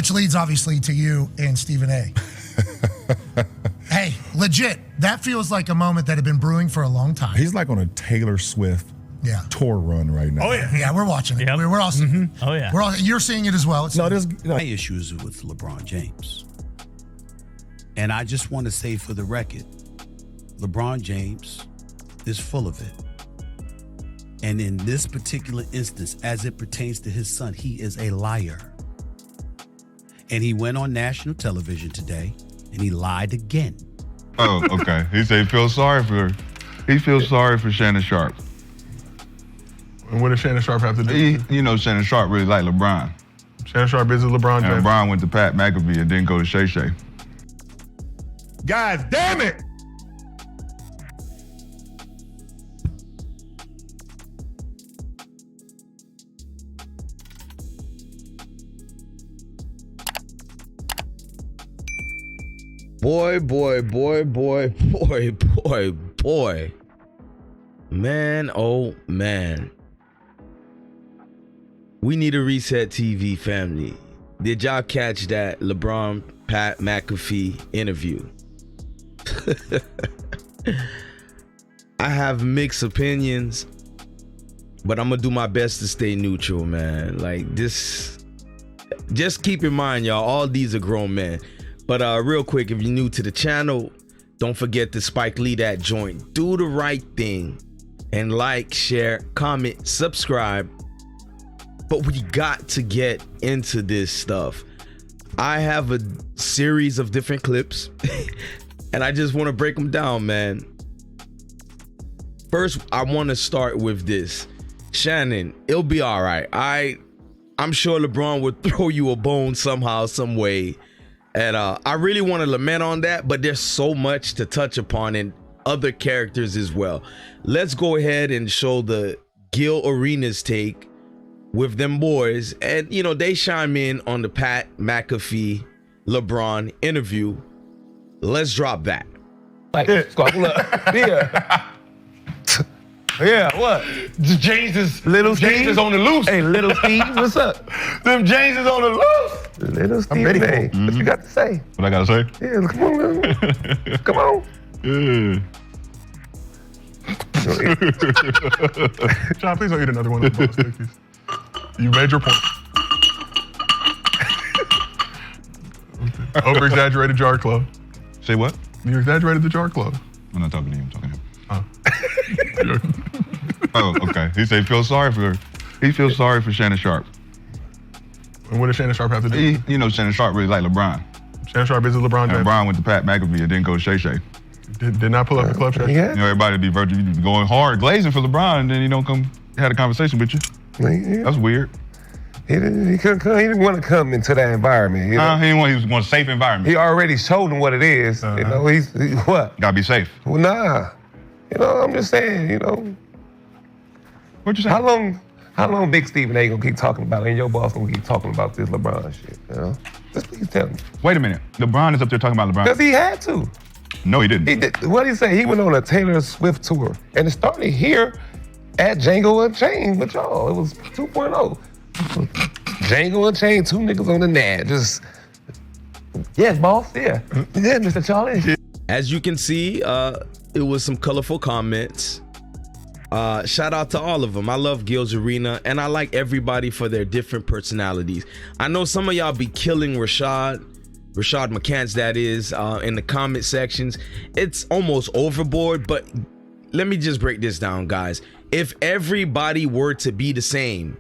Which leads obviously to you and Stephen A. Hey, legit, that feels like a moment that had been brewing for a long time. He's like on a Taylor Swift tour run right now. Oh yeah, yeah, we're watching it. Yep. We're all seeing it. Oh yeah, you're seeing it as well. It's my issues with LeBron James, and I just want to say for the record, LeBron James is full of it. And in this particular instance, as it pertains to his son, he is a liar. And he went on national television today and he lied again. Oh, okay. He said he feels sorry for Shannon Sharp. And what does Shannon Sharp have to do? You know Shannon Sharp really liked LeBron. Shannon Sharp visited LeBron James. And LeBron went to Pat McAfee and didn't go to Shay Shay. God damn it! Boy. Man, oh man. We need a reset TV, family. Did y'all catch that LeBron Pat McAfee interview? I have mixed opinions, but I'm gonna do my best to stay neutral, man. Like this, just keep in mind, y'all, all these are grown men. But real quick, if you're new to the channel, don't forget to Spike Lee that joint. Do the right thing and like, share, comment, subscribe. But we got to get into this stuff. I have a series of different clips and I just want to break them down, man. First, I want to start with this. Shannon, it'll be all right. I'm sure LeBron would throw you a bone somehow, some way. And I really want to lament on that, but there's so much to touch upon in other characters as well. Let's go ahead and show the Gil Arenas take with them boys. And, you know, they chime in on the Pat McAfee LeBron interview. Let's drop that. Like, squabble up. Yeah. Yeah, what? James is Little James Steve is on the loose. Hey, Little Steve, what's up? Them James is on the loose. Little Steve, hey, what you got to say? What I gotta say? Yeah, come on, man. Come on. Yeah. John, please don't eat another one of the boss cookies. You made your point. Over-exaggerated jar club. Say what? You exaggerated the jar club. I'm not talking to you, I'm talking to him. Oh. Oh, okay. He said he feels sorry for Shannon Sharp. And what does Shannon Sharp have to do? You know Shannon Sharp really liked LeBron. Shannon Sharp visited LeBron James. And LeBron went to Pat McAfee and didn't go to Shay Shay. Did not pull up the club shirt. Yeah. You know, everybody be going hard, glazing for LeBron, and then he don't come had a conversation with you. Yeah. That's weird. He couldn't come. He didn't want to come into that environment. You know? He was a safe environment. He already showed him what it is. You know, he's what? Gotta be safe. Well, nah. You know, I'm just saying, you know. What you saying? How long Big Stephen A gonna keep talking about it and your boss gonna keep talking about this LeBron shit, you know? Just please tell me. Wait a minute. LeBron is up there talking about LeBron. Because he had to. No, he didn't. What did he say? He went on a Taylor Swift tour. And it started here at Django Unchained with y'all. It was 2.0. Django Unchained, two niggas on the net. Just, yes, boss, yeah. Yeah, Mr. Charlie. As you can see, it was some colorful comments. Shout out to all of them. I love Gil's Arena, and I like everybody for their different personalities. I know some of y'all be killing Rashad McCants, that is, in the comment sections. It's almost overboard, but let me just break this down, guys. If everybody were to be the same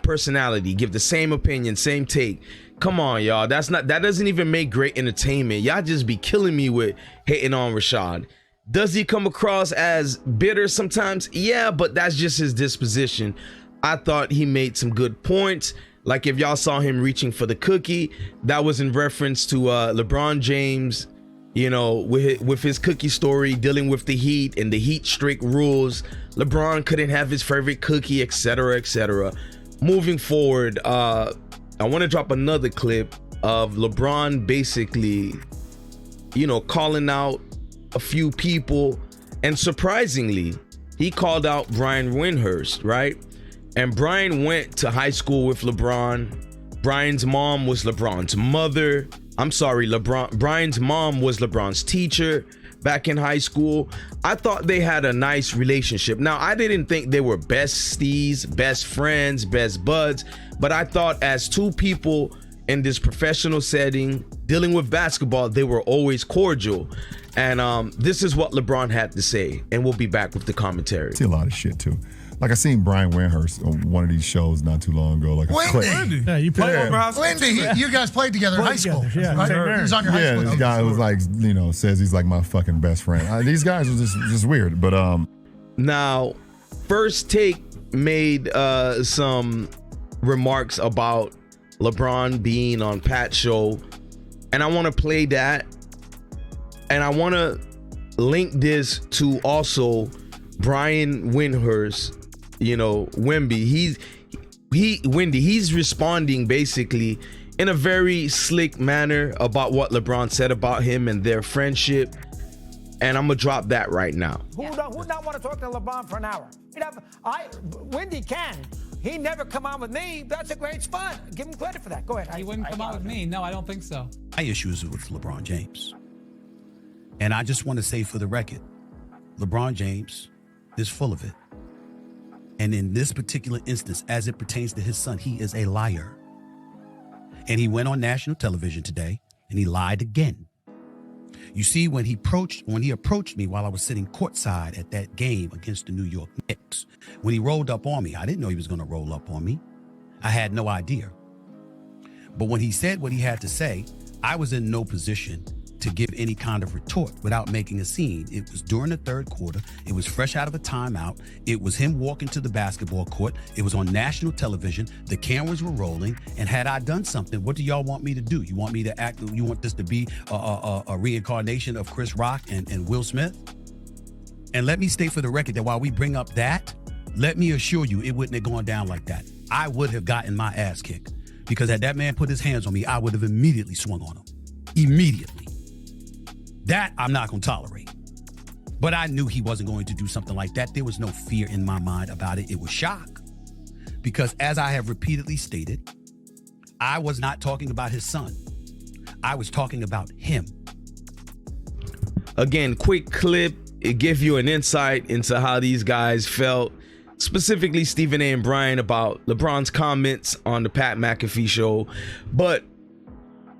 personality, give the same opinion, same take, come on, y'all. That doesn't even make great entertainment. Y'all just be killing me with hating on Rashad. Does he come across as bitter sometimes? Yeah, but that's just his disposition. I thought he made some good points. Like if y'all saw him reaching for the cookie, that was in reference to LeBron James, you know, with his cookie story, dealing with the Heat and the Heat streak rules. LeBron couldn't have his favorite cookie, etc., etc. Moving forward, I want to drop another clip of LeBron basically, you know, calling out a few people, and surprisingly, he called out Brian Windhurst, right? And Brian went to high school with LeBron, Brian's mom was LeBron's mother. I'm sorry, Brian's mom was LeBron's teacher back in high school. I thought they had a nice relationship. Now, I didn't think they were besties, best friends, best buds, but I thought as two people in this professional setting dealing with basketball, they were always cordial. And this is what LeBron had to say, and we'll be back with the commentary. I see a lot of shit too. Like I seen Brian Windhorst on one of these shows not too long ago. Like a clip. Yeah, you played over high school. Wendy, you guys played together in high school. Yeah, right? He was on your high Yeah, school this team. guy was like, says he's like my fucking best friend. These guys are just weird. But now, First Take made some remarks about LeBron being on Pat's show, and I want to play that, and I want to link this to also Brian Windhorst. Wemby, he's responding basically in a very slick manner about what LeBron said about him and their friendship. And I'm gonna drop that right now. Who would not want to talk to LeBron for an hour? Wendy can. He never come on with me. That's a great spot. Give him credit for that. Go ahead. He wouldn't come on with me. No, I don't think so. My issues with LeBron James. And I just want to say for the record, LeBron James is full of it. And in this particular instance, as it pertains to his son, he is a liar. And he went on national television today and he lied again. You see, when he approached me while I was sitting courtside at that game against the New York Knicks, when he rolled up on me, I didn't know he was going to roll up on me. I had no idea. But when he said what he had to say, I was in no position to give any kind of retort without making a scene. It was during the third quarter. It was fresh out of a timeout. It was him walking to the basketball court. It was on national television. The cameras were rolling. And had I done something, what do y'all want me to do? You want me to act? You want this to be a reincarnation of Chris Rock and Will Smith? And let me state for the record that while we bring up that, let me assure you it wouldn't have gone down like that. I would have gotten my ass kicked because had that man put his hands on me, I would have immediately swung on him. Immediately. That I'm not going to tolerate. But I knew he wasn't going to do something like that. There was no fear in my mind about it. It was shock. Because as I have repeatedly stated, I was not talking about his son. I was talking about him. Again, quick clip. It gives you an insight into how these guys felt, specifically Stephen A. and Brian, about LeBron's comments on the Pat McAfee Show. But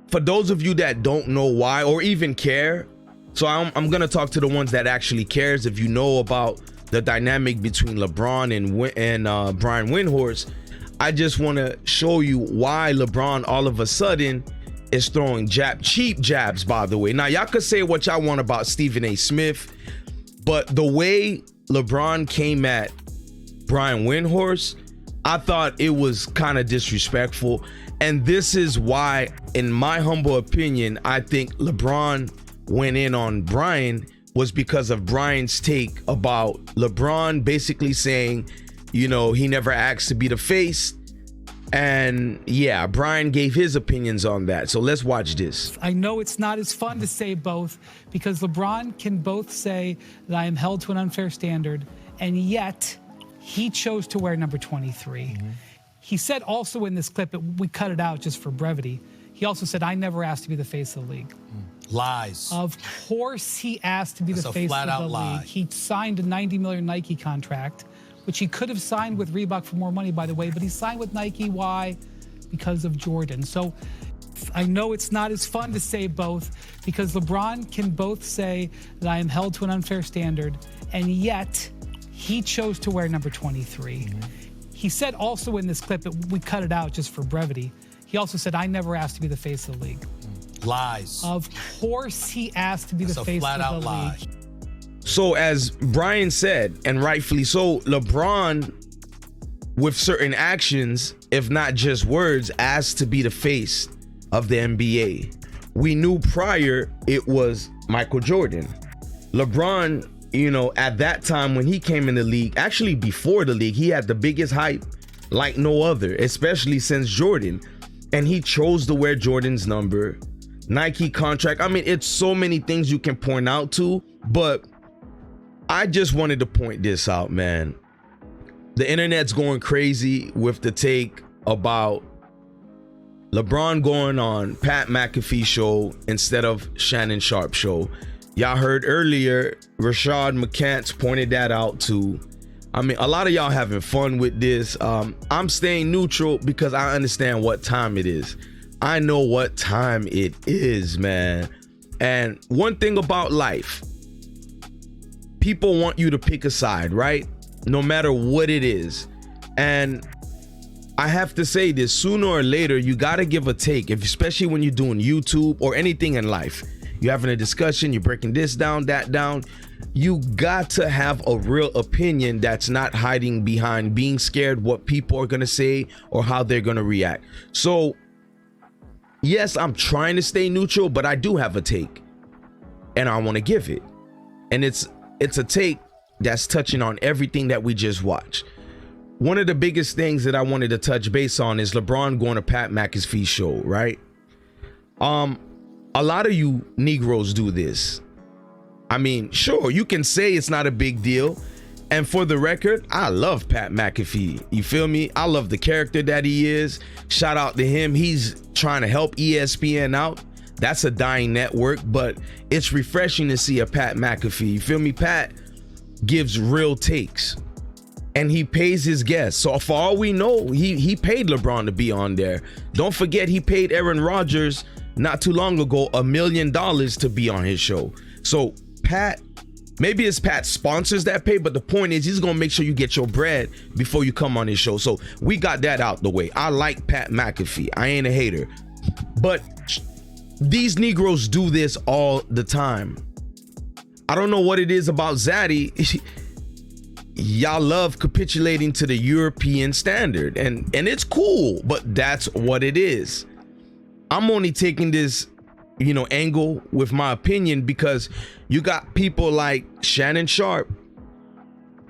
for those of you that don't know why or even care, so I'm going to talk to the ones that actually cares. If you know about the dynamic between LeBron and Brian Windhorst, I just want to show you why LeBron all of a sudden is throwing cheap jabs, by the way. Now, y'all could say what y'all want about Stephen A. Smith, but the way LeBron came at Brian Windhorst, I thought it was kind of disrespectful. And this is why, in my humble opinion, I think LeBron went in on Brian, was because of Brian's take about LeBron basically saying, he never asked to be the face. And yeah, Brian gave his opinions on that. So let's watch this. I know it's not as fun to say both because LeBron can both say that I am held to an unfair standard, and yet he chose to wear number 23. Mm-hmm. He said also in this clip, we cut it out just for brevity, he also said, I never asked to be the face of the league. Lies. Of course he asked to be the face of the league. He signed a $90 million Nike contract, which he could have signed with Reebok for more money, by the way, but he signed with Nike. Why? Because of Jordan. So I know it's not as fun to say both because LeBron can both say that I am held to an unfair standard, and yet he chose to wear number 23. Mm-hmm. He said also in this clip, we cut it out just for brevity, he also said, I never asked to be the face of the league. Lies. Of course he asked to be the face of the league. So as Brian said, and rightfully so, LeBron, with certain actions, if not just words, asked to be the face of the NBA. We knew prior it was Michael Jordan. LeBron, at that time when he came in the league, actually before the league, he had the biggest hype like no other, especially since Jordan. And he chose to wear Jordan's number, Nike contract. I mean, it's so many things you can point out to, but I just wanted to point this out, man. The internet's going crazy with the take about LeBron going on Pat McAfee Show instead of Shannon Sharp Show. Y'all heard earlier, Rashad McCants pointed that out too. I mean, a lot of y'all having fun with this. I'm staying neutral because I understand what time it is. I know what time it is, man. And one thing about life, people want you to pick a side, right? No matter what it is. And I have to say this, sooner or later, you got to give a take, especially when you're doing YouTube or anything in life. You're having a discussion, you're breaking this down, that down. You got to have a real opinion that's not hiding behind being scared what people are going to say or how they're going to react. So, yes, I'm trying to stay neutral, but I do have a take and I want to give it. And it's a take that's touching on everything that we just watched. One of the biggest things that I wanted to touch base on is LeBron going to Pat McAfee Show, right? A lot of you Negroes do this. I mean, sure, you can say it's not a big deal. And for the record, I love Pat McAfee. You feel me? I love the character that he is. Shout out to him. He's trying to help ESPN out. That's a dying network, but it's refreshing to see a Pat McAfee. You feel me? Pat gives real takes and he pays his guests. So for all we know, he paid LeBron to be on there. Don't forget, he paid Aaron Rodgers not too long ago $1 million to be on his show. So Pat, maybe it's Pat sponsors that pay, but the point is he's gonna make sure you get your bread before you come on his show. So we got that out the way. I like Pat McAfee. I ain't a hater. But these Negroes do this all the time. I don't know what it is about Zaddy. Y'all love capitulating to the European standard, and it's cool, but that's what it is. I'm only taking this, angle with my opinion because you got people like Shannon Sharp.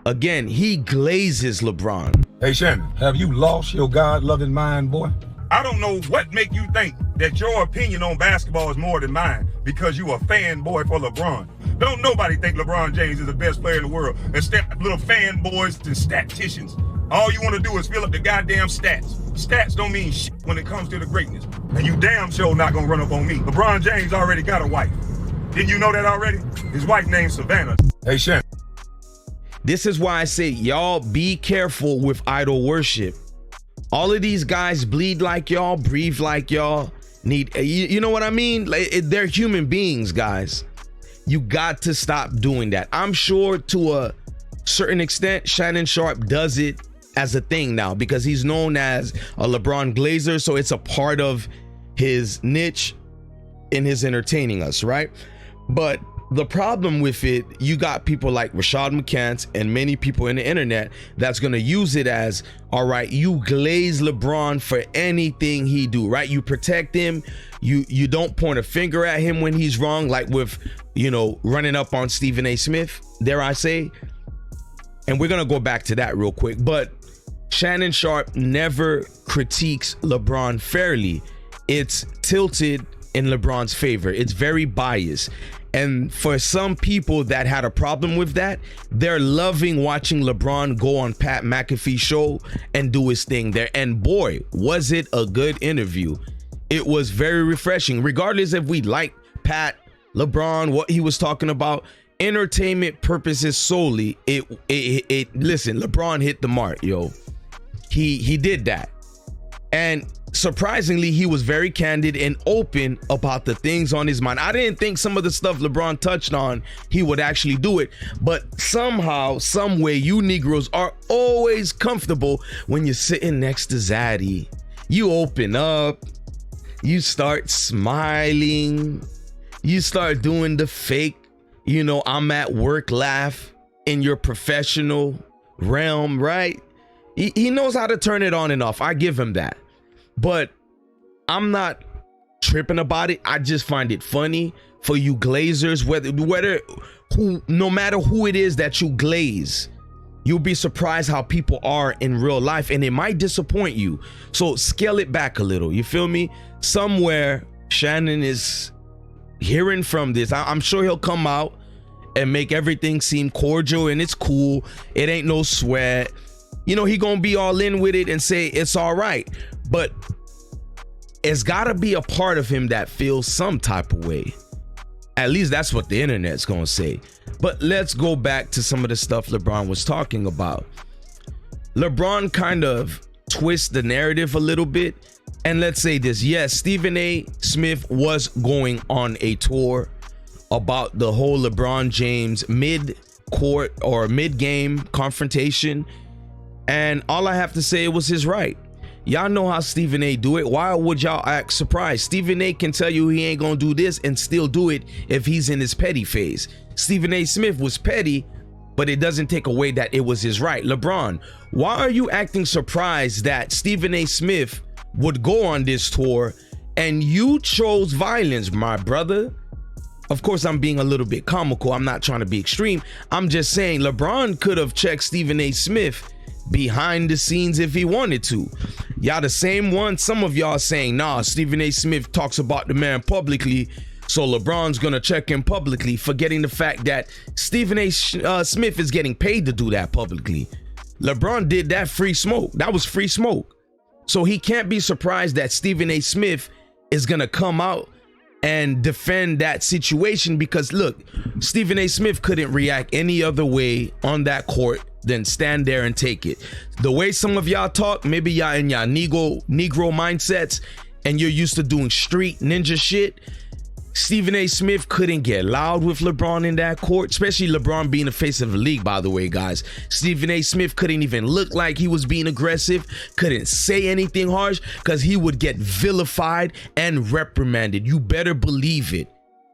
Again, he glazes LeBron. Hey Shannon, have you lost your God-loving mind, boy? I don't know what make you think that your opinion on basketball is more than mine because you a fanboy for LeBron. Don't nobody think LeBron James is the best player in the world instead of little fanboys and statisticians. All you want to do is fill up the goddamn stats. Stats don't mean shit when it comes to the greatness. And you damn sure not gonna run up on me. LeBron James already got a wife. Didn't you know that already? His wife named Savannah. Hey Shannon. This is why I say y'all be careful with idol worship. All of these guys bleed like y'all, breathe like y'all, need, you know what I mean? Like, they're human beings, guys. You got to stop doing that. I'm sure to a certain extent, Shannon Sharp does it as a thing now because he's known as a LeBron glazer. So it's a part of his niche in his entertaining us, right? But the problem with it, you got people like Rashad McCants and many people in the internet that's going to use it as, all right, you glaze LeBron for anything he do, right? You protect him. You don't point a finger at him when he's wrong, like with, running up on Stephen A. Smith, dare I say. And we're going to go back to that real quick. But Shannon Sharp never critiques LeBron fairly. It's tilted in LeBron's favor. It's very biased. And for some people that had a problem with that, they're loving watching LeBron go on Pat McAfee Show and do his thing there. And boy, was it a good interview. It was very refreshing. Regardless if we like Pat, LeBron, what he was talking about, entertainment purposes solely, listen, LeBron hit the mark, yo. He did that. And surprisingly, he was very candid and open about the things on his mind. I didn't think some of the stuff LeBron touched on, he would actually do it. But somehow, some way, you Negroes are always comfortable when you're sitting next to Zaddy. You open up, you start smiling, you start doing the fake, I'm at work laugh in your professional realm, right? He knows how to turn it on and off. I give him that. But I'm not tripping about it. I just find it funny for you glazers, no matter who it is that you glaze, you'll be surprised how people are in real life and it might disappoint you. So scale it back a little. You feel me? Somewhere Shannon is hearing from this. I'm sure he'll come out and make everything seem cordial and it's cool. It ain't no sweat. He gonna be all in with it and say it's all right. But it's gotta be a part of him that feels some type of way. At least that's what the internet's gonna say. But let's go back to some of the stuff LeBron was talking about. LeBron kind of twists the narrative a little bit. And let's say this, yes, Stephen A. Smith was going on a tour about the whole LeBron James mid-court or mid-game confrontation. And all I have to say, it was his right. Y'all know how Stephen A. do it. Why would y'all act surprised? Stephen A. can tell you he ain't gonna do this and still do it if he's in his petty phase. Stephen A. Smith was petty, but it doesn't take away that it was his right. LeBron, why are you acting surprised that Stephen A. Smith would go on this tour and you chose violence, my brother? Of course, I'm being a little bit comical. I'm not trying to be extreme. I'm just saying LeBron could have checked Stephen A. Smith behind the scenes if he wanted to. Y'all the same one. Some of y'all saying, nah, Stephen A. Smith talks about the man publicly, so LeBron's gonna check him publicly, forgetting the fact that Stephen A. Smith is getting paid to do that publicly. LeBron did that free smoke. That was free smoke. So he can't be surprised that Stephen A. Smith is gonna come out and defend that situation, because look, Stephen A. Smith couldn't react any other way on that court than stand there and take it. The way some of y'all talk, maybe y'all in y'all Negro mindsets and you're used to doing street ninja shit. Stephen A. Smith couldn't get loud with LeBron in that court, especially LeBron being the face of the league, by the way, guys. Stephen A. Smith couldn't even look like he was being aggressive, couldn't say anything harsh, because he would get vilified and reprimanded. You better believe it.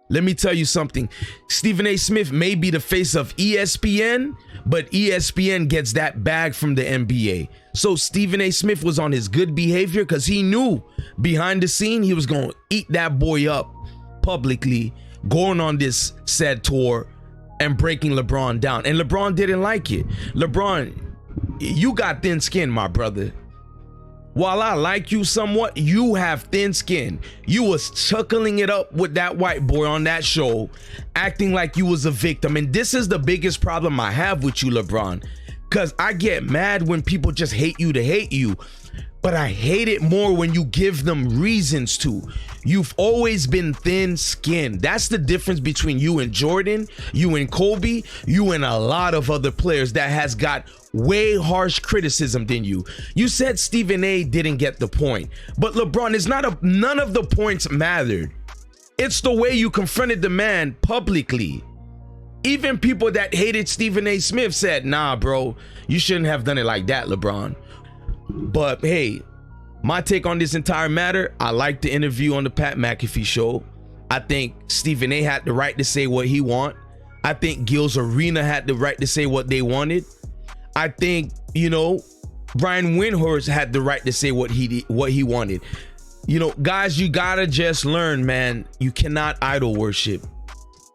Let me tell you something. Stephen A. Smith may be the face of ESPN, but ESPN gets that bag from the NBA. So Stephen A. Smith was on his good behavior because he knew behind the scene he was going to eat that boy up publicly, going on this said tour and breaking LeBron down. And LeBron didn't like it. LeBron, you got thin skin, my brother. While I like you somewhat, you have thin skin. You was chuckling it up with that white boy on that show, acting like you was a victim. And this is the biggest problem I have with you, LeBron, because I get mad when people just hate you to hate you. But I hate it more when you give them reasons to. You've always been thin-skinned. That's the difference between you and Jordan, you and Kobe, you and a lot of other players that has got way harsh criticism than you. You said Stephen A. didn't get the point, but LeBron, is none of the points mattered. It's the way you confronted the man publicly. Even people that hated Stephen A. Smith said, nah, bro, you shouldn't have done it like that, LeBron. But hey, my take on this entire matter, I like the interview on the Pat McAfee Show. I think Stephen A. had the right to say what he want. I think Gil's Arena had the right to say what they wanted. I think, Brian Windhorst had the right to say what he wanted. Guys, you gotta just learn, man. You cannot idol worship.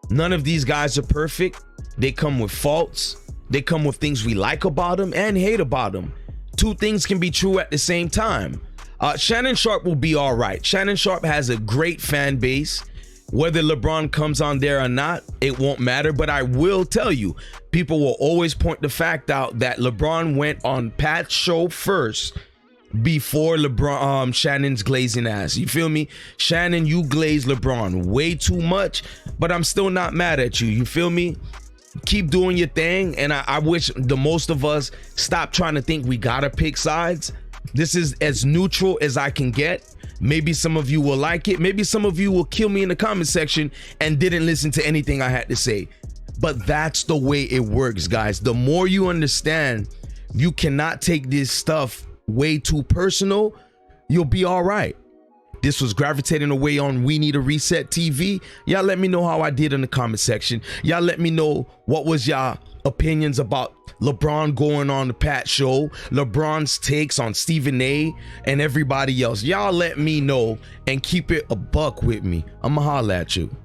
None of these guys are perfect. They come with faults. They come with things we like about them and hate about them. Two things can be true at the same time. Shannon Sharp will be all right. Shannon Sharp has a great fan base. Whether LeBron comes on there or not, it won't matter. But I will tell you, people will always point the fact out that LeBron went on Pat's show first before Shannon's glazing ass. You feel me? Shannon, you glaze LeBron way too much, but I'm still not mad at you. You feel me? Keep doing your thing, and I wish the most of us stop trying to think we gotta pick sides. This is as neutral as I can get. Maybe some of you will like it. Maybe some of you will kill me in the comment section and didn't listen to anything I had to say. But that's the way it works, guys. The more you understand, you cannot take this stuff way too personal, you'll be all right. This was Gravitating Away on We Need a Reset TV. Y'all let me know how I did in the comment section. Y'all let me know what was y'all opinions about LeBron going on the Pat show, LeBron's takes on Stephen A. and everybody else. Y'all let me know and keep it a buck with me. I'ma holla at you.